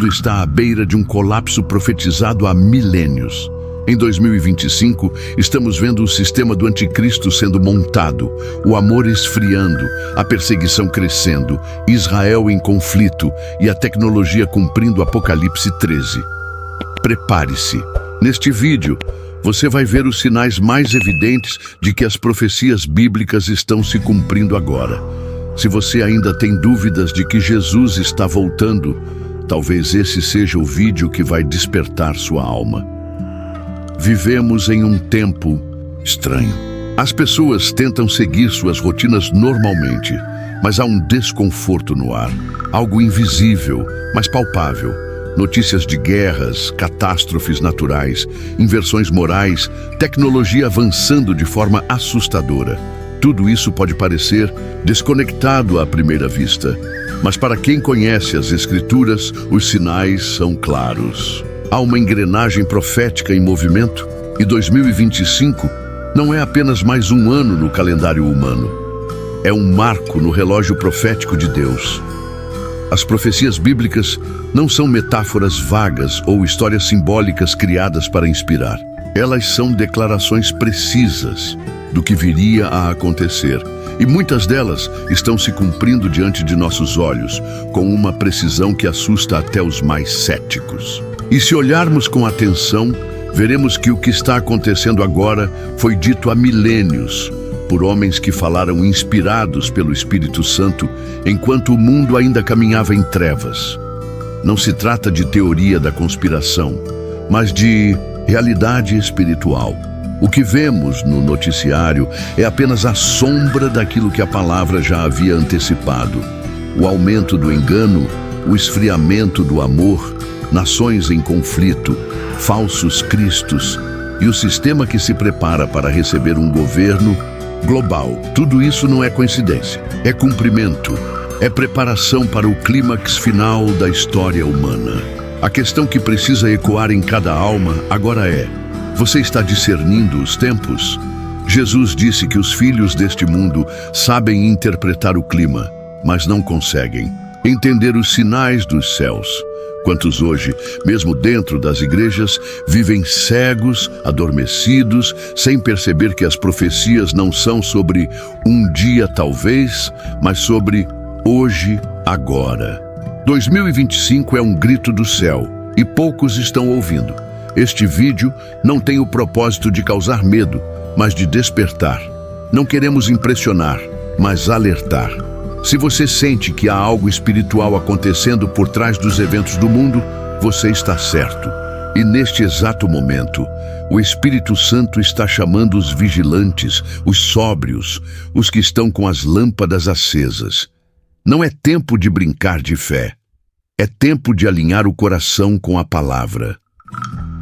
mundo está à beira de um colapso profetizado há milênios. Em 2025, estamos vendo o sistema do anticristo sendo montado, o amor esfriando, a perseguição crescendo, Israel em conflito e a tecnologia cumprindo Apocalipse 13. Prepare-se. Neste vídeo, você vai ver os sinais mais evidentes de que as profecias bíblicas estão se cumprindo agora. Se você ainda tem dúvidas de que Jesus está voltando, talvez esse seja o vídeo que vai despertar sua alma. Vivemos em um tempo estranho. As pessoas tentam seguir suas rotinas normalmente, mas há um desconforto no ar, algo invisível, mas palpável. Notícias de guerras, catástrofes naturais, inversões morais, tecnologia avançando de forma assustadora. Tudo isso pode parecer desconectado à primeira vista, mas para quem conhece as Escrituras, os sinais são claros. Há uma engrenagem profética em movimento, e 2025 não é apenas mais um ano no calendário humano. É um marco no relógio profético de Deus. As profecias bíblicas não são metáforas vagas ou histórias simbólicas criadas para inspirar. Elas são declarações precisas do que viria a acontecer. E muitas delas estão se cumprindo diante de nossos olhos, com uma precisão que assusta até os mais céticos. E se olharmos com atenção, veremos que o que está acontecendo agora foi dito há milênios, por homens que falaram inspirados pelo Espírito Santo, enquanto o mundo ainda caminhava em trevas. Não se trata de teoria da conspiração, mas de realidade espiritual. O que vemos no noticiário é apenas a sombra daquilo que a palavra já havia antecipado. O aumento do engano, o esfriamento do amor, nações em conflito, falsos cristos e o sistema que se prepara para receber um governo global. Tudo isso não é coincidência, é cumprimento, é preparação para o clímax final da história humana. A questão que precisa ecoar em cada alma agora é: você está discernindo os tempos? Jesus disse que os filhos deste mundo sabem interpretar o clima, mas não conseguem entender os sinais dos céus. Quantos hoje, mesmo dentro das igrejas, vivem cegos, adormecidos, sem perceber que as profecias não são sobre um dia talvez, mas sobre hoje, agora. 2025 é um grito do céu e poucos estão ouvindo. Este vídeo não tem o propósito de causar medo, mas de despertar. Não queremos impressionar, mas alertar. Se você sente que há algo espiritual acontecendo por trás dos eventos do mundo, você está certo. E neste exato momento, o Espírito Santo está chamando os vigilantes, os sóbrios, os que estão com as lâmpadas acesas. Não é tempo de brincar de fé. É tempo de alinhar o coração com a palavra.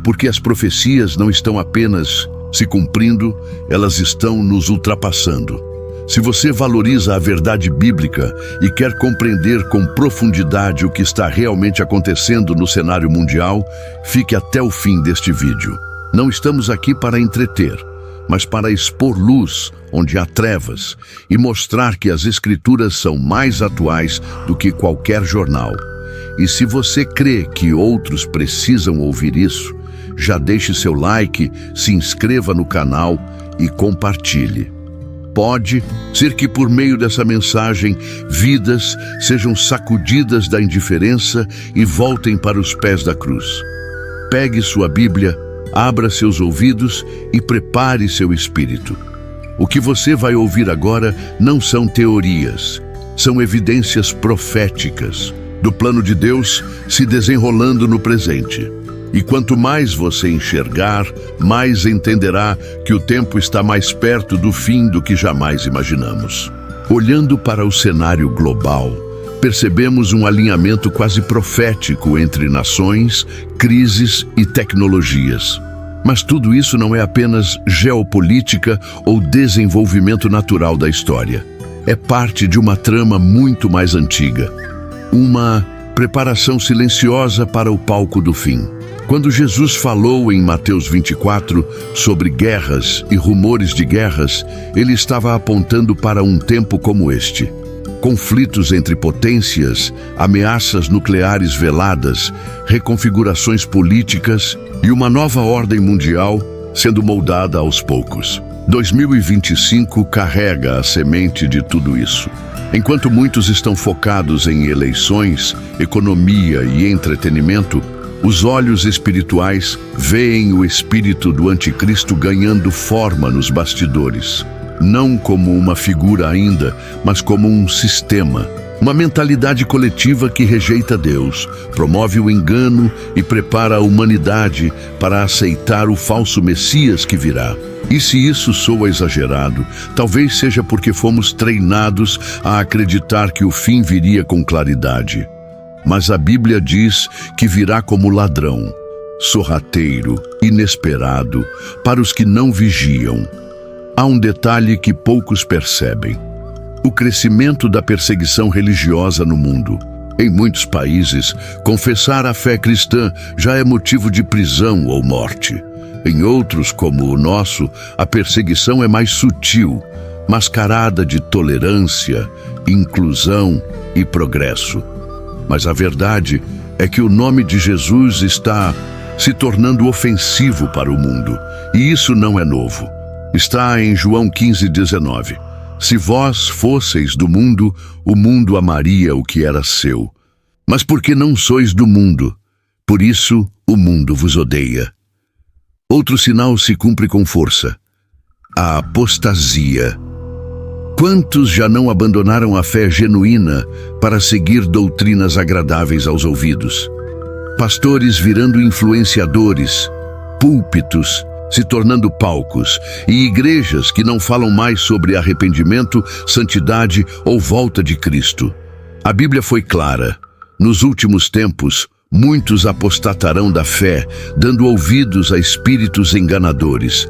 Porque as profecias não estão apenas se cumprindo, elas estão nos ultrapassando. Se você valoriza a verdade bíblica e quer compreender com profundidade o que está realmente acontecendo no cenário mundial, fique até o fim deste vídeo. Não estamos aqui para entreter, mas para expor luz onde há trevas e mostrar que as Escrituras são mais atuais do que qualquer jornal. E se você crê que outros precisam ouvir isso, já deixe seu like, se inscreva no canal e compartilhe. Pode ser que por meio dessa mensagem, vidas sejam sacudidas da indiferença e voltem para os pés da cruz. Pegue sua Bíblia, abra seus ouvidos e prepare seu espírito. O que você vai ouvir agora não são teorias, são evidências proféticas do plano de Deus se desenrolando no presente. E quanto mais você enxergar, mais entenderá que o tempo está mais perto do fim do que jamais imaginamos. Olhando para o cenário global, percebemos um alinhamento quase profético entre nações, crises e tecnologias. Mas tudo isso não é apenas geopolítica ou desenvolvimento natural da história. É parte de uma trama muito mais antiga. Uma preparação silenciosa para o palco do fim. Quando Jesus falou em Mateus 24 sobre guerras e rumores de guerras, ele estava apontando para um tempo como este. conflitos entre potências, ameaças nucleares veladas, reconfigurações políticas e uma nova ordem mundial sendo moldada aos poucos. 2025 carrega a semente de tudo isso. Enquanto muitos estão focados em eleições, economia e entretenimento, os olhos espirituais veem o espírito do anticristo ganhando forma nos bastidores. Não como uma figura ainda, mas como um sistema. Uma mentalidade coletiva que rejeita Deus, promove o engano e prepara a humanidade para aceitar o falso Messias que virá. E se isso soa exagerado, talvez seja porque fomos treinados a acreditar que o fim viria com claridade. Mas a Bíblia diz que virá como ladrão, sorrateiro, inesperado, para os que não vigiam. Há um detalhe que poucos percebem: o crescimento da perseguição religiosa no mundo. Em muitos países, confessar a fé cristã já é motivo de prisão ou morte. Em outros, como o nosso, a perseguição é mais sutil, mascarada de tolerância, inclusão e progresso. Mas a verdade é que o nome de Jesus está se tornando ofensivo para o mundo, e isso não é novo. Está em João 15:19. Se vós fosseis do mundo, o mundo amaria o que era seu. Mas porque não sois do mundo, por isso o mundo vos odeia. Outro sinal se cumpre com força: a apostasia. Quantos já não abandonaram a fé genuína para seguir doutrinas agradáveis aos ouvidos? Pastores virando influenciadores, púlpitos se tornando palcos, e igrejas que não falam mais sobre arrependimento, santidade ou volta de Cristo. A Bíblia foi clara: nos últimos tempos, muitos apostatarão da fé, dando ouvidos a espíritos enganadores.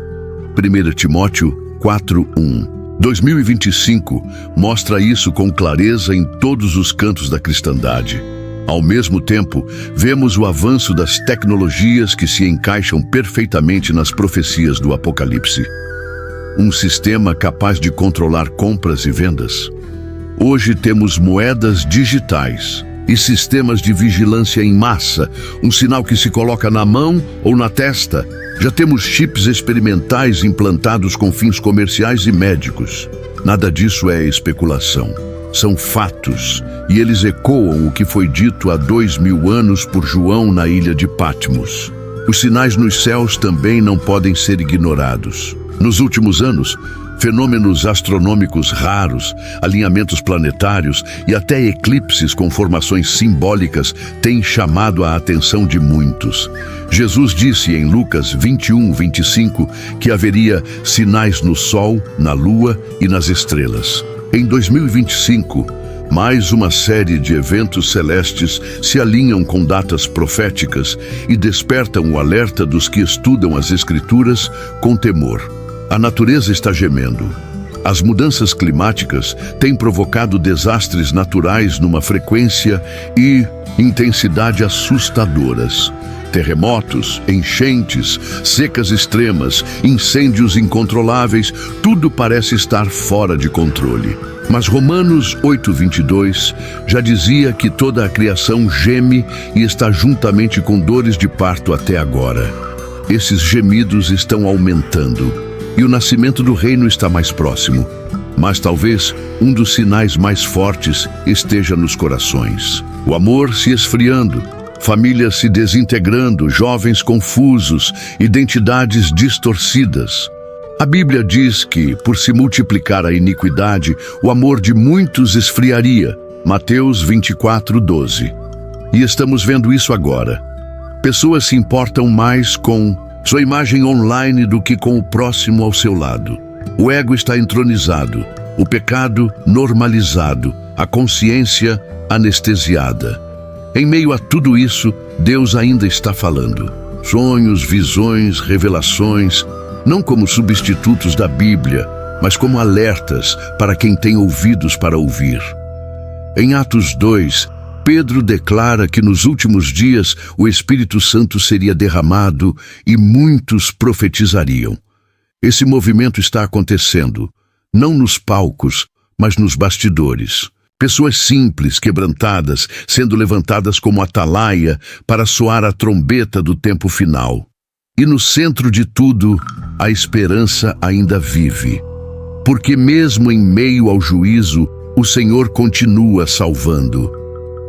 1 Timóteo 4:1. 2025 mostra isso com clareza em todos os cantos da cristandade. Ao mesmo tempo, vemos o avanço das tecnologias que se encaixam perfeitamente nas profecias do Apocalipse. Um sistema capaz de controlar compras e vendas. Hoje temos moedas digitais e sistemas de vigilância em massa, um sinal que se coloca na mão ou na testa. Já temos chips experimentais implantados com fins comerciais e médicos. Nada disso é especulação. São fatos, e eles ecoam o que foi dito há 2000 anos por João na ilha de Patmos. Os sinais nos céus também não podem ser ignorados. Nos últimos anos, fenômenos astronômicos raros, alinhamentos planetários e até eclipses com formações simbólicas têm chamado a atenção de muitos. Jesus disse em Lucas 21:25 que haveria sinais no sol, na lua e nas estrelas. Em 2025, mais uma série de eventos celestes se alinham com datas proféticas e despertam o alerta dos que estudam as Escrituras com temor. A natureza está gemendo. As mudanças climáticas têm provocado desastres naturais numa frequência e intensidade assustadoras. Terremotos, enchentes, secas extremas, incêndios incontroláveis, tudo parece estar fora de controle. Mas Romanos 8:22 já dizia que toda a criação geme e está juntamente com dores de parto até agora. Esses gemidos estão aumentando e o nascimento do reino está mais próximo. Mas talvez um dos sinais mais fortes esteja nos corações. O amor se esfriando, famílias se desintegrando, jovens confusos, identidades distorcidas. A Bíblia diz que, por se multiplicar a iniquidade, o amor de muitos esfriaria. Mateus 24:12. E estamos vendo isso agora. Pessoas se importam mais com sua imagem online do que com o próximo ao seu lado. O ego está entronizado, o pecado normalizado, a consciência anestesiada. Em meio a tudo isso, Deus ainda está falando. Sonhos, visões, revelações, não como substitutos da Bíblia, mas como alertas para quem tem ouvidos para ouvir. Em Atos 2, Pedro declara que nos últimos dias o Espírito Santo seria derramado e muitos profetizariam. Esse movimento está acontecendo, não nos palcos, mas nos bastidores. Pessoas simples, quebrantadas, sendo levantadas como atalaia para soar a trombeta do tempo final. E no centro de tudo, a esperança ainda vive. Porque mesmo em meio ao juízo, o Senhor continua salvando.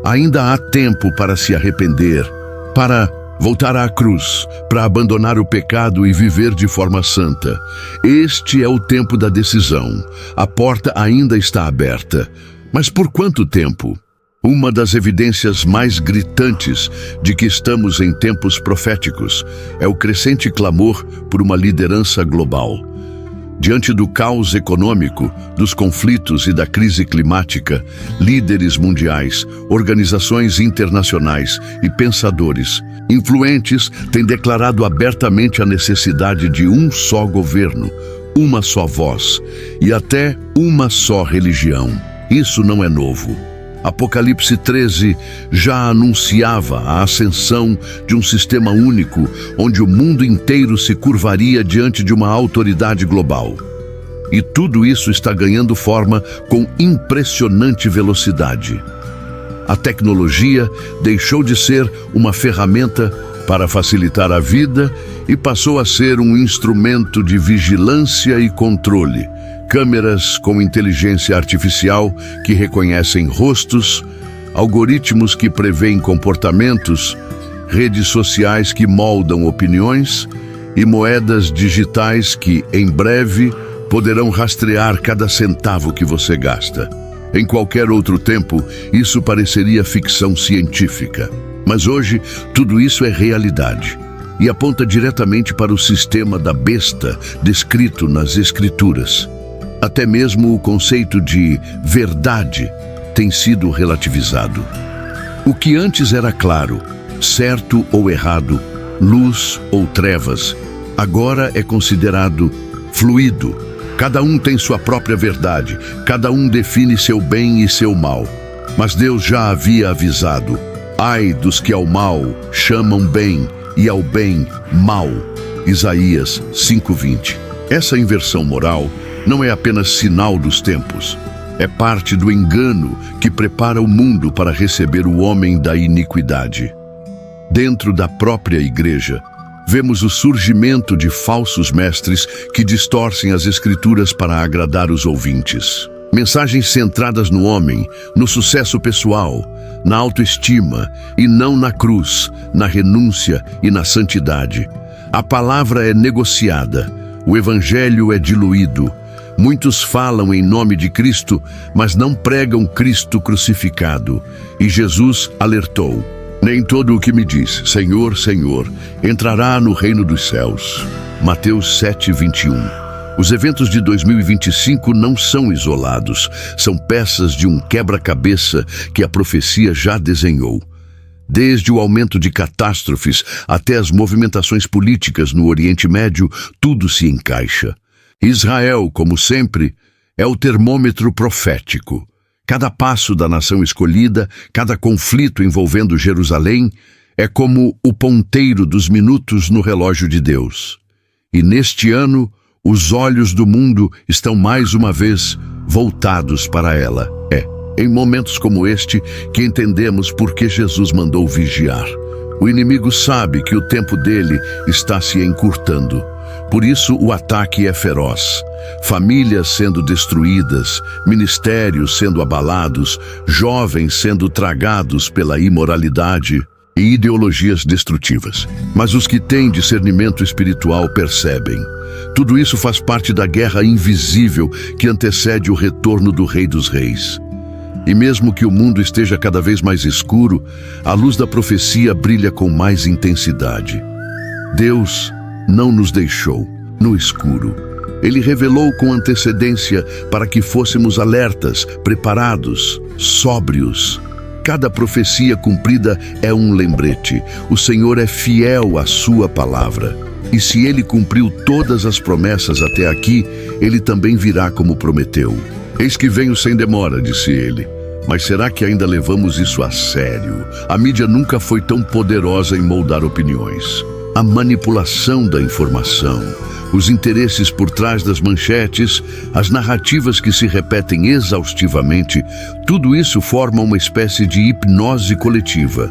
Ainda há tempo para se arrepender, para voltar à cruz, para abandonar o pecado e viver de forma santa. Este é o tempo da decisão. A porta ainda está aberta. Mas por quanto tempo? Uma das evidências mais gritantes de que estamos em tempos proféticos é o crescente clamor por uma liderança global. Diante do caos econômico, dos conflitos e da crise climática, líderes mundiais, organizações internacionais e pensadores influentes têm declarado abertamente a necessidade de um só governo, uma só voz e até uma só religião. Isso não é novo. Apocalipse 13 já anunciava a ascensão de um sistema único, onde o mundo inteiro se curvaria diante de uma autoridade global. E tudo isso está ganhando forma com impressionante velocidade. A tecnologia deixou de ser uma ferramenta para facilitar a vida e passou a ser um instrumento de vigilância e controle. Câmeras com inteligência artificial que reconhecem rostos, algoritmos que preveem comportamentos, redes sociais que moldam opiniões e moedas digitais que, em breve, poderão rastrear cada centavo que você gasta. Em qualquer outro tempo, isso pareceria ficção científica. Mas hoje, tudo isso é realidade e aponta diretamente para o sistema da besta descrito nas Escrituras. Até mesmo o conceito de verdade tem sido relativizado. O que antes era claro, certo ou errado, luz ou trevas, agora é considerado fluido. Cada um tem sua própria verdade, cada um define seu bem e seu mal. Mas Deus já havia avisado: ai dos que ao mal chamam bem e ao bem mal. Isaías 5:20. Essa inversão moral não é apenas sinal dos tempos, é parte do engano que prepara o mundo para receber o homem da iniquidade. Dentro da própria igreja, vemos o surgimento de falsos mestres que distorcem as Escrituras para agradar os ouvintes. Mensagens centradas no homem, no sucesso pessoal, na autoestima e não na cruz, na renúncia e na santidade. A palavra é negociada, o evangelho é diluído. Muitos falam em nome de Cristo, mas não pregam Cristo crucificado. E Jesus alertou: nem todo o que me diz, Senhor, Senhor, entrará no reino dos céus. Mateus 7:21. Os eventos de 2025 não são isolados, são peças de um quebra-cabeça que a profecia já desenhou. Desde o aumento de catástrofes até as movimentações políticas no Oriente Médio, tudo se encaixa. Israel, como sempre, é o termômetro profético. Cada passo da nação escolhida, cada conflito envolvendo Jerusalém, é como o ponteiro dos minutos no relógio de Deus. E neste ano, os olhos do mundo estão mais uma vez voltados para ela. É em momentos como este que entendemos por que Jesus mandou vigiar. O inimigo sabe que o tempo dele está se encurtando. Por isso o ataque é feroz. Famílias sendo destruídas, ministérios sendo abalados, jovens sendo tragados pela imoralidade e ideologias destrutivas. Mas os que têm discernimento espiritual percebem. Tudo isso faz parte da guerra invisível que antecede o retorno do Rei dos Reis. E mesmo que o mundo esteja cada vez mais escuro, a luz da profecia brilha com mais intensidade. Deus não nos deixou no escuro. Ele revelou com antecedência para que fôssemos alertas, preparados, sóbrios. Cada profecia cumprida é um lembrete. O Senhor é fiel à sua palavra. E se ele cumpriu todas as promessas até aqui, ele também virá como prometeu. Eis que venho sem demora, disse ele. Mas será que ainda levamos isso a sério? A mídia nunca foi tão poderosa em moldar opiniões. A manipulação da informação, os interesses por trás das manchetes, as narrativas que se repetem exaustivamente, tudo isso forma uma espécie de hipnose coletiva.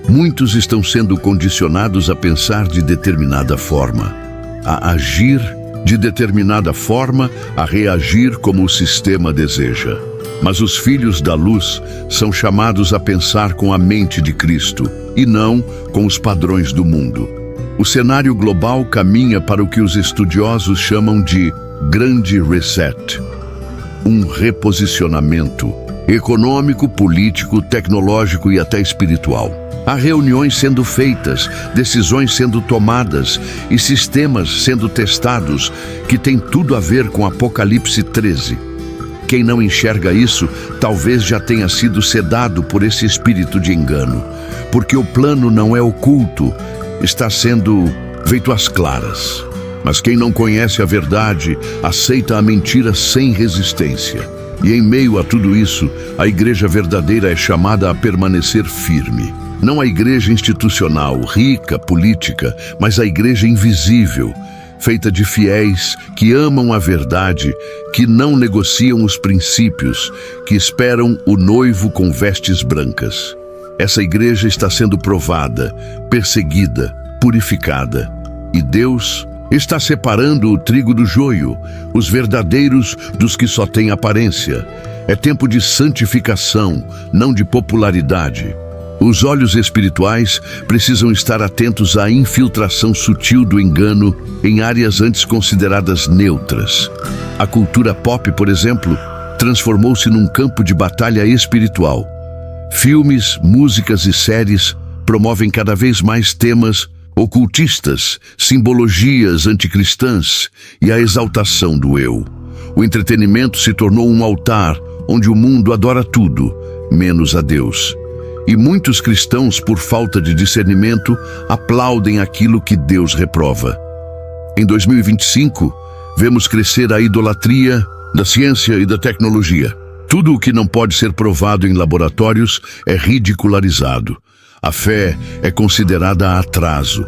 Muitos estão sendo condicionados a pensar de determinada forma, a agir de determinada forma, a reagir como o sistema deseja. Mas os filhos da luz são chamados a pensar com a mente de Cristo e não com os padrões do mundo. O cenário global caminha para o que os estudiosos chamam de Grande Reset, um reposicionamento econômico, político, tecnológico e até espiritual. Há reuniões sendo feitas, decisões sendo tomadas e sistemas sendo testados que têm tudo a ver com Apocalipse 13. Quem não enxerga isso, talvez já tenha sido sedado por esse espírito de engano, porque o plano não é oculto, está sendo feito às claras. Mas quem não conhece a verdade, aceita a mentira sem resistência. E em meio a tudo isso, a igreja verdadeira é chamada a permanecer firme. Não a igreja institucional, rica, política, mas a igreja invisível, feita de fiéis que amam a verdade, que não negociam os princípios, que esperam o noivo com vestes brancas. Essa igreja está sendo provada, perseguida, purificada. E Deus está separando o trigo do joio, os verdadeiros dos que só têm aparência. É tempo de santificação, não de popularidade. Os olhos espirituais precisam estar atentos à infiltração sutil do engano em áreas antes consideradas neutras. A cultura pop, por exemplo, transformou-se num campo de batalha espiritual. Filmes, músicas e séries promovem cada vez mais temas ocultistas, simbologias anticristãs e a exaltação do eu. O entretenimento se tornou um altar onde o mundo adora tudo, menos a Deus. E muitos cristãos, por falta de discernimento, aplaudem aquilo que Deus reprova. Em 2025, vemos crescer a idolatria da ciência e da tecnologia. Tudo o que não pode ser provado em laboratórios é ridicularizado. A fé é considerada atraso.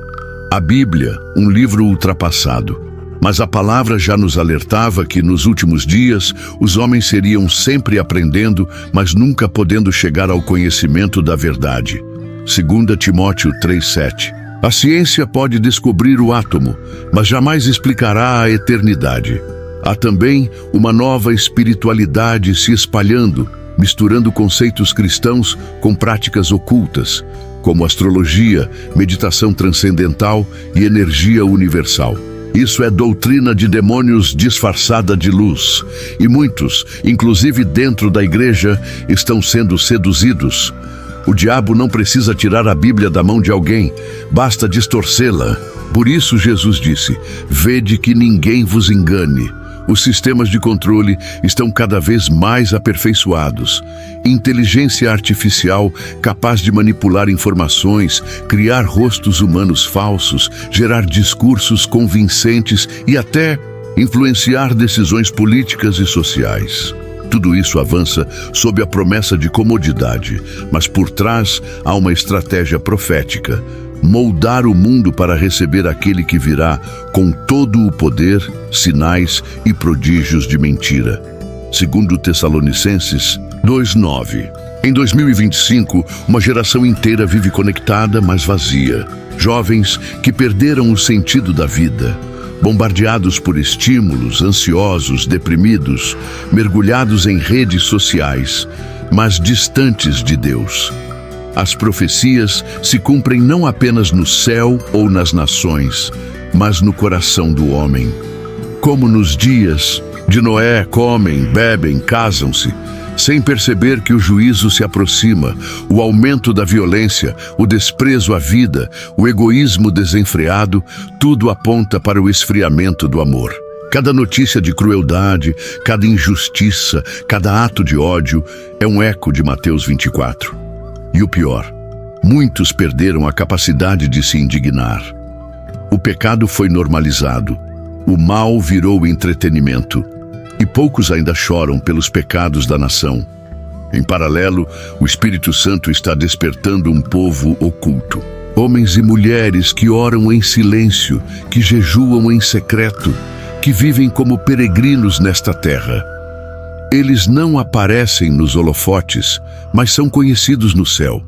A Bíblia, um livro ultrapassado. Mas a palavra já nos alertava que nos últimos dias os homens seriam sempre aprendendo, mas nunca podendo chegar ao conhecimento da verdade. 2 Timóteo 3:7. A ciência pode descobrir o átomo, mas jamais explicará a eternidade. Há também uma nova espiritualidade se espalhando, misturando conceitos cristãos com práticas ocultas, como astrologia, meditação transcendental e energia universal. Isso é doutrina de demônios disfarçada de luz. E muitos, inclusive dentro da igreja, estão sendo seduzidos. O diabo não precisa tirar a Bíblia da mão de alguém, basta distorcê-la. Por isso Jesus disse: "Vede que ninguém vos engane." Os sistemas de controle estão cada vez mais aperfeiçoados. Inteligência artificial capaz de manipular informações, criar rostos humanos falsos, gerar discursos convincentes e até influenciar decisões políticas e sociais. Tudo isso avança sob a promessa de comodidade, mas por trás há uma estratégia profética: moldar o mundo para receber aquele que virá com todo o poder, sinais e prodígios de mentira. 2 Tessalonicenses 2:9. Em 2025, uma geração inteira vive conectada, mas vazia. Jovens que perderam o sentido da vida, bombardeados por estímulos, ansiosos, deprimidos, mergulhados em redes sociais, mas distantes de Deus. As profecias se cumprem não apenas no céu ou nas nações, mas no coração do homem. Como nos dias de Noé, comem, bebem, casam-se, sem perceber que o juízo se aproxima, o aumento da violência, o desprezo à vida, o egoísmo desenfreado, tudo aponta para o esfriamento do amor. Cada notícia de crueldade, cada injustiça, cada ato de ódio é um eco de Mateus 24. E o pior, muitos perderam a capacidade de se indignar. O pecado foi normalizado, o mal virou entretenimento, e poucos ainda choram pelos pecados da nação. Em paralelo, o Espírito Santo está despertando um povo oculto. Homens e mulheres que oram em silêncio, que jejuam em secreto, que vivem como peregrinos nesta terra. Eles não aparecem nos holofotes, mas são conhecidos no céu.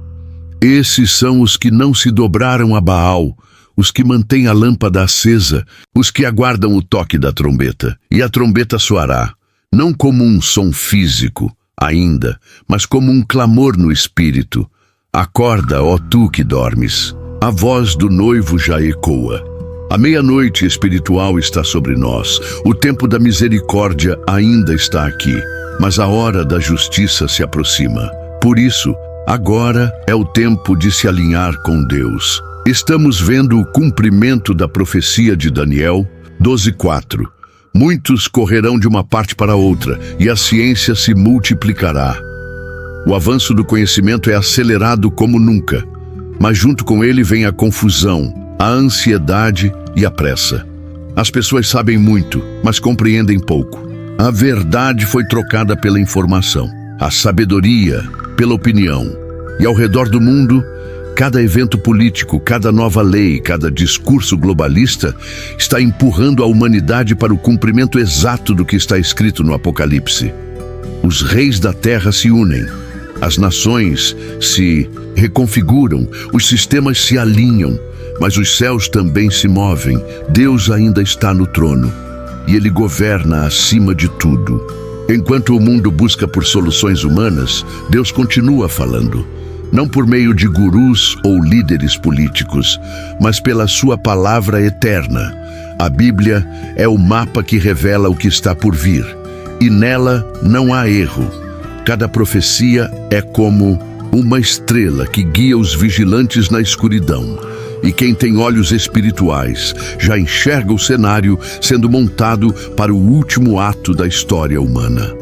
Esses são os que não se dobraram a Baal, os que mantêm a lâmpada acesa, os que aguardam o toque da trombeta. E a trombeta soará, não como um som físico, ainda, mas como um clamor no espírito. Acorda, ó tu que dormes. A voz do noivo já ecoa. A meia-noite espiritual está sobre nós. O tempo da misericórdia ainda está aqui, mas a hora da justiça se aproxima. Por isso, agora é o tempo de se alinhar com Deus. Estamos vendo o cumprimento da profecia de Daniel 12:4. Muitos correrão de uma parte para outra, e a ciência se multiplicará. O avanço do conhecimento é acelerado como nunca, mas junto com ele vem a confusão, a ansiedade e a pressa. As pessoas sabem muito, mas compreendem pouco. A verdade foi trocada pela informação, a sabedoria pela opinião. E ao redor do mundo, cada evento político, cada nova lei, cada discurso globalista está empurrando a humanidade para o cumprimento exato do que está escrito no Apocalipse. Os reis da terra se unem, as nações se reconfiguram, os sistemas se alinham, mas os céus também se movem. Deus ainda está no trono e Ele governa acima de tudo. Enquanto o mundo busca por soluções humanas, Deus continua falando. Não por meio de gurus ou líderes políticos, mas pela sua palavra eterna. A Bíblia é o mapa que revela o que está por vir, e nela não há erro. Cada profecia é como uma estrela que guia os vigilantes na escuridão. E quem tem olhos espirituais já enxerga o cenário sendo montado para o último ato da história humana.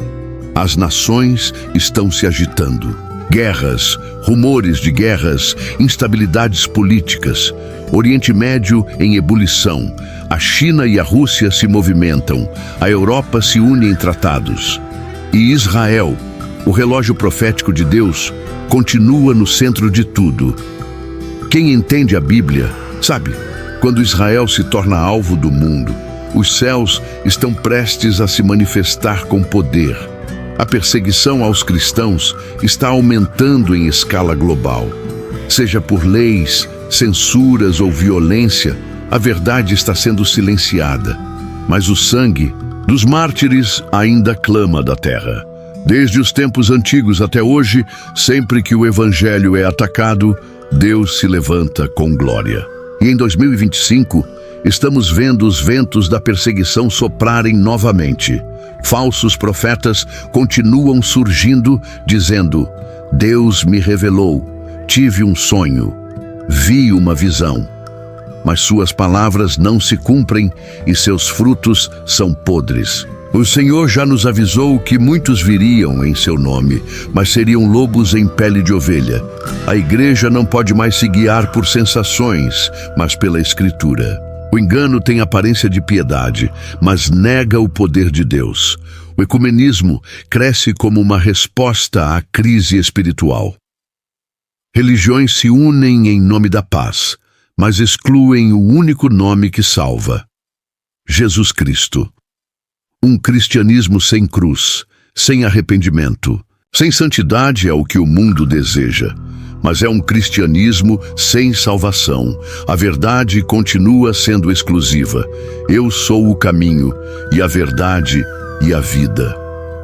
As nações estão se agitando. Guerras, rumores de guerras, instabilidades políticas, Oriente Médio em ebulição, a China e a Rússia se movimentam, a Europa se une em tratados. E Israel, o relógio profético de Deus, continua no centro de tudo. Quem entende a Bíblia, sabe, quando Israel se torna alvo do mundo, os céus estão prestes a se manifestar com poder. A perseguição aos cristãos está aumentando em escala global. Seja por leis, censuras ou violência, a verdade está sendo silenciada. Mas o sangue dos mártires ainda clama da terra. Desde os tempos antigos até hoje, sempre que o evangelho é atacado, Deus se levanta com glória. E em 2025, estamos vendo os ventos da perseguição soprarem novamente. Falsos profetas continuam surgindo, dizendo: Deus me revelou, tive um sonho, vi uma visão. Mas suas palavras não se cumprem e seus frutos são podres. O Senhor já nos avisou que muitos viriam em seu nome, mas seriam lobos em pele de ovelha. A igreja não pode mais se guiar por sensações, mas pela Escritura. O engano tem aparência de piedade, mas nega o poder de Deus. O ecumenismo cresce como uma resposta à crise espiritual. Religiões se unem em nome da paz, mas excluem o único nome que salva: Jesus Cristo. Um cristianismo sem cruz, sem arrependimento, sem santidade é o que o mundo deseja. Mas é um cristianismo sem salvação. A verdade continua sendo exclusiva. Eu sou o caminho, e a verdade e a vida.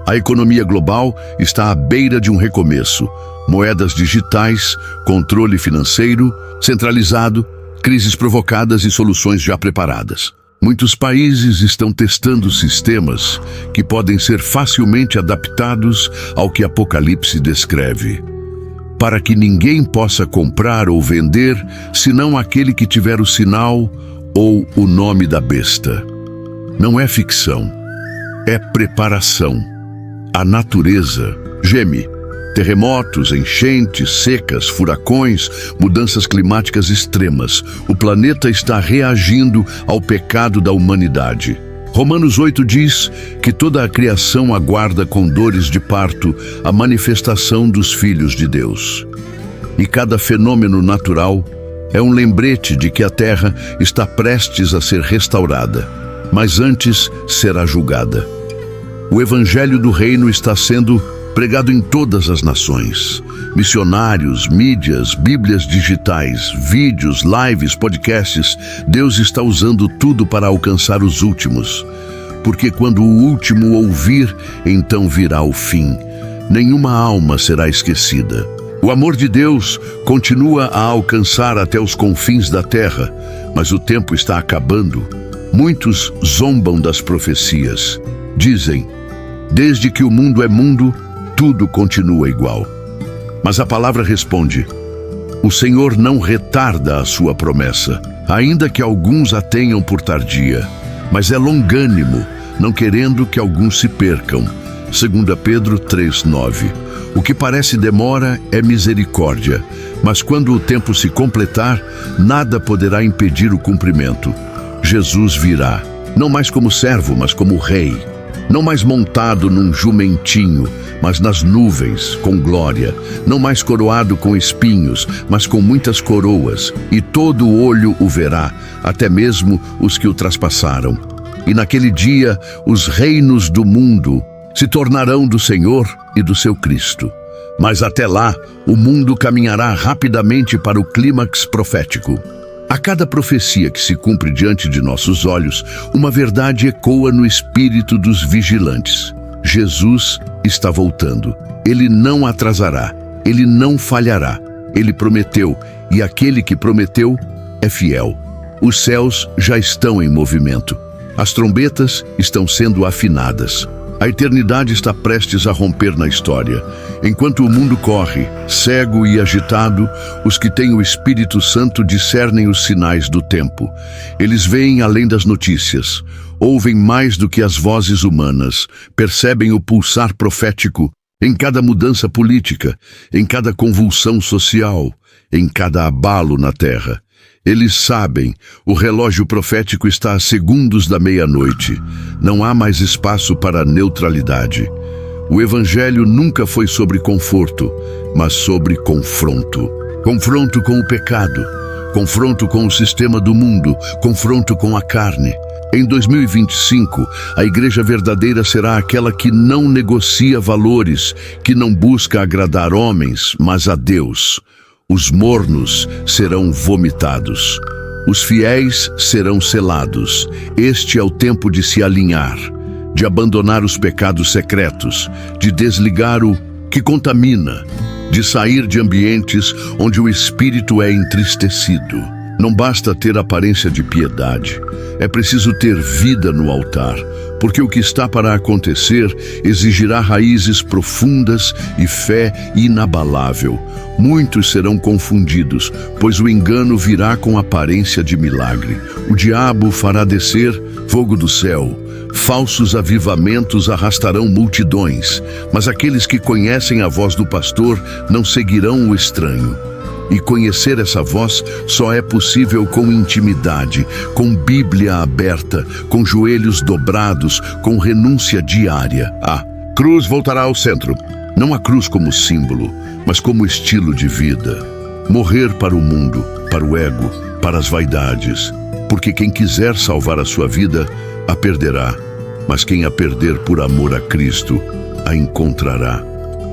A economia global está à beira de um recomeço. Moedas digitais, controle financeiro centralizado, crises provocadas e soluções já preparadas. Muitos países estão testando sistemas que podem ser facilmente adaptados ao que Apocalipse descreve, para que ninguém possa comprar ou vender senão aquele que tiver o sinal ou o nome da besta. Não é ficção, é preparação. A natureza geme. Terremotos, enchentes, secas, furacões, mudanças climáticas extremas. O planeta está reagindo ao pecado da humanidade. Romanos 8 diz que toda a criação aguarda com dores de parto a manifestação dos filhos de Deus. E cada fenômeno natural É um lembrete de que a terra está prestes a ser restaurada, mas antes será julgada. O evangelho do reino está sendo pregado em todas as nações. Missionários, mídias, bíblias digitais, vídeos, lives, podcasts. Deus está usando tudo para alcançar os últimos. Porque quando o último ouvir, então virá o fim. Nenhuma alma será esquecida. O amor de Deus continua a alcançar até os confins da terra, mas o tempo está acabando. Muitos zombam das profecias. Dizem: desde que o mundo é mundo, tudo continua igual. Mas a palavra responde: o Senhor não retarda a sua promessa, ainda que alguns a tenham por tardia, mas é longânimo, não querendo que alguns se percam. 2 Pedro 3:9. O que parece demora é misericórdia, mas quando o tempo se completar, nada poderá impedir o cumprimento. Jesus virá, não mais como servo, mas como rei. Não mais montado num jumentinho, mas nas nuvens, com glória. Não mais coroado com espinhos, mas com muitas coroas. E todo olho o verá, até mesmo os que o traspassaram. E naquele dia, os reinos do mundo se tornarão do Senhor e do seu Cristo. Mas até lá, o mundo caminhará rapidamente para o clímax profético. A cada profecia que se cumpre diante de nossos olhos, uma verdade ecoa no espírito dos vigilantes. Jesus está voltando. Ele não atrasará. Ele não falhará. Ele prometeu, e aquele que prometeu é fiel. Os céus já estão em movimento. As trombetas estão sendo afinadas. A eternidade está prestes a romper na história. Enquanto o mundo corre, cego e agitado, os que têm o Espírito Santo discernem os sinais do tempo. Eles veem além das notícias, ouvem mais do que as vozes humanas, percebem o pulsar profético em cada mudança política, em cada convulsão social, em cada abalo na terra. Eles sabem, o relógio profético está a segundos da meia-noite. Não há mais espaço para neutralidade. O Evangelho nunca foi sobre conforto, mas sobre confronto. Confronto com o pecado, confronto com o sistema do mundo, confronto com a carne. Em 2025, a igreja verdadeira será aquela que não negocia valores, que não busca agradar homens, mas a Deus. Os mornos serão vomitados. Os fiéis serão selados. Este é o tempo de se alinhar, de abandonar os pecados secretos, de desligar o que contamina, de sair de ambientes onde o espírito é entristecido. Não basta ter aparência de piedade. É preciso ter vida no altar, porque o que está para acontecer exigirá raízes profundas e fé inabalável. Muitos serão confundidos, pois o engano virá com aparência de milagre. O diabo fará descer fogo do céu. Falsos avivamentos arrastarão multidões, mas aqueles que conhecem a voz do pastor não seguirão o estranho. E conhecer essa voz só é possível com intimidade, com Bíblia aberta, com joelhos dobrados, com renúncia diária. A cruz voltará ao centro. Não a cruz como símbolo, mas como estilo de vida. Morrer para o mundo, para o ego, para as vaidades. Porque quem quiser salvar a sua vida, a perderá. Mas quem a perder por amor a Cristo, a encontrará.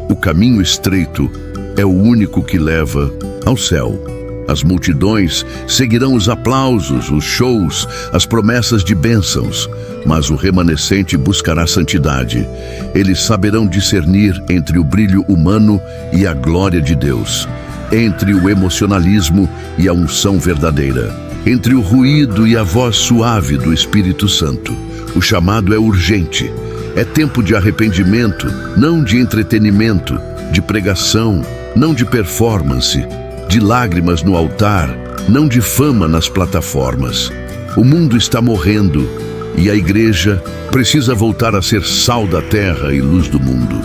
O caminho estreito é o único que leva ao céu. As multidões seguirão os aplausos, os shows, as promessas de bênçãos, mas o remanescente buscará santidade. Eles saberão discernir entre o brilho humano e a glória de Deus, entre o emocionalismo e a unção verdadeira, entre o ruído e a voz suave do Espírito Santo. O chamado é urgente. É tempo de arrependimento, não de entretenimento, de pregação, não de performance, de lágrimas no altar, não de fama nas plataformas. O mundo está morrendo e a igreja precisa voltar a ser sal da terra e luz do mundo.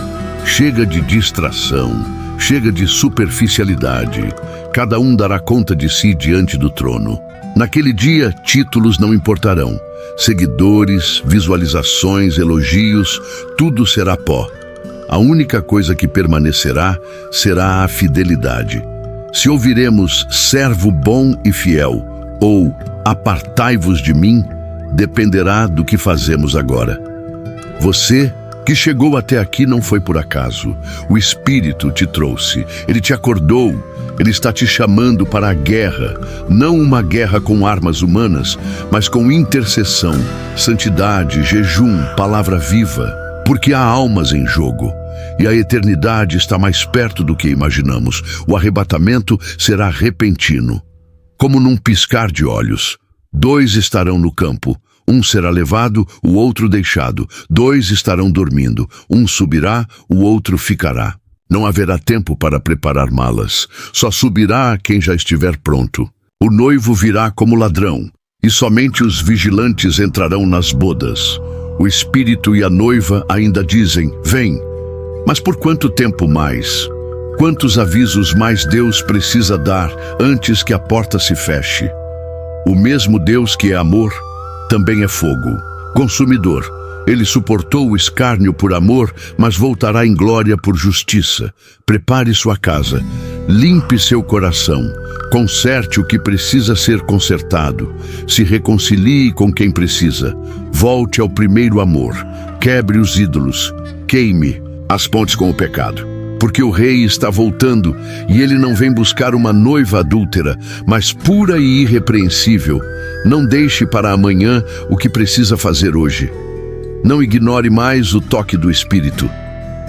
Chega de distração, chega de superficialidade. Cada um dará conta de si diante do trono. Naquele dia, títulos não importarão. Seguidores, visualizações, elogios, tudo será pó. A única coisa que permanecerá será a fidelidade. Se ouviremos servo bom e fiel ou apartai-vos de mim, dependerá do que fazemos agora. Você que chegou até aqui não foi por acaso. O Espírito te trouxe, ele te acordou, ele está te chamando para a guerra, não uma guerra com armas humanas, mas com intercessão, santidade, jejum, palavra viva, porque há almas em jogo. E a eternidade está mais perto do que imaginamos. O arrebatamento será repentino, como num piscar de olhos. 2 estarão no campo. Um será levado, o outro deixado. 2 estarão dormindo. Um subirá, o outro ficará. Não haverá tempo para preparar malas. Só subirá quem já estiver pronto. O noivo virá como ladrão, e somente os vigilantes entrarão nas bodas. O Espírito e a noiva ainda dizem, vem. Mas por quanto tempo mais? Quantos avisos mais Deus precisa dar antes que a porta se feche? O mesmo Deus que é amor, também é fogo, consumidor. Ele suportou o escárnio por amor, mas voltará em glória por justiça. Prepare sua casa, limpe seu coração, conserte o que precisa ser consertado, se reconcilie com quem precisa, volte ao primeiro amor, quebre os ídolos, queime as pontes com o pecado. Porque o rei está voltando e ele não vem buscar uma noiva adúltera, mas pura e irrepreensível. Não deixe para amanhã o que precisa fazer hoje. Não ignore mais o toque do Espírito.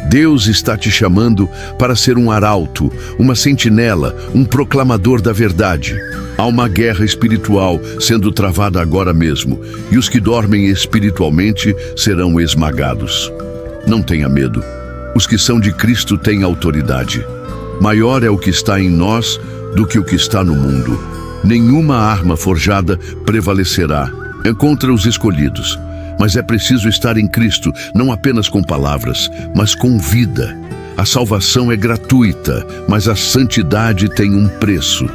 Deus está te chamando para ser um arauto, uma sentinela, um proclamador da verdade. Há uma guerra espiritual sendo travada agora mesmo, e os que dormem espiritualmente serão esmagados. Não tenha medo. Os que são de Cristo têm autoridade. Maior é o que está em nós do que o que está no mundo. Nenhuma arma forjada prevalecerá contra os escolhidos. Mas é preciso estar em Cristo, não apenas com palavras, mas com vida. A salvação é gratuita, mas a santidade tem um preço.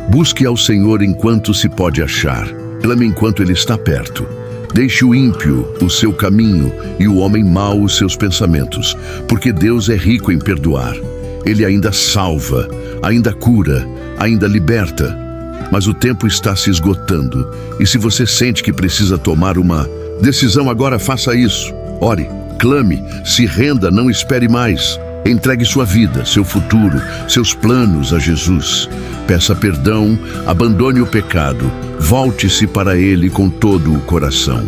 Busque ao Senhor enquanto se pode achar. Clame enquanto Ele está perto. Deixe o ímpio o seu caminho e o homem mau os seus pensamentos, porque Deus é rico em perdoar. Ele ainda salva, ainda cura, ainda liberta. Mas o tempo está se esgotando, e se você sente que precisa tomar uma decisão agora, faça isso. Ore, clame, se renda, não espere mais. Entregue sua vida, seu futuro, seus planos a Jesus. Peça perdão, abandone o pecado, volte-se para Ele com todo o coração.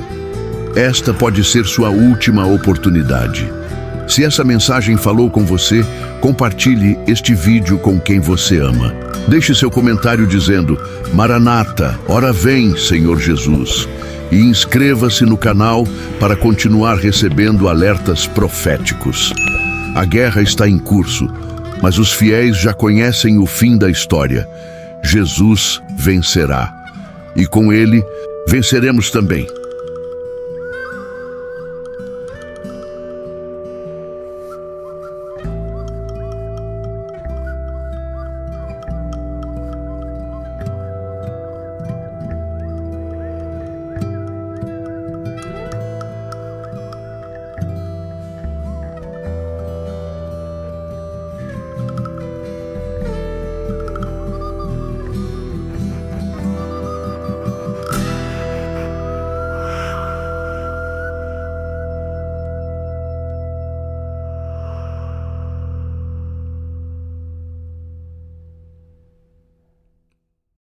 Esta pode ser sua última oportunidade. Se essa mensagem falou com você, compartilhe este vídeo com quem você ama. Deixe seu comentário dizendo, Maranata, ora vem, Senhor Jesus. E inscreva-se no canal para continuar recebendo alertas proféticos. A guerra está em curso, mas os fiéis já conhecem o fim da história. Jesus vencerá. E com ele, venceremos também.